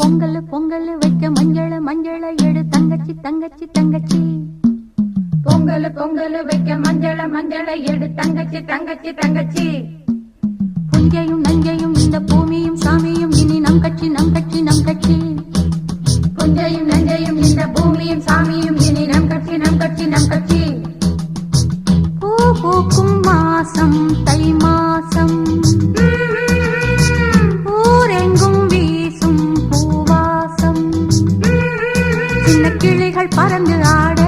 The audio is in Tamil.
பொங்கல் பொங்கல் வைக்க மஞ்சள மஞ்சள எடு தங்கச்சி தங்கச்சி தங்கச்சி. பொங்கல் பொங்கல் வைக்க மஞ்சள மஞ்சள எடு தங்கச்சி தங்கச்சி தங்கச்சி. புஞ்சையும் நஞ்சையும் இந்த பூமியும் சாமியும் இனி நம் கட்சி நம் கட்சி நம் கட்சி. புஞ்சையும் நஞ்சையும் இந்த பூமியும் சாமியும் இனி நம் கட்சி நம் கட்சி நம் கட்சி. பூ பூக்கும் மாசம் தை மாசம், ஊரெங்கும் வீசும் பூவாசம். சின்ன கிளிகள் பறந்து ஆட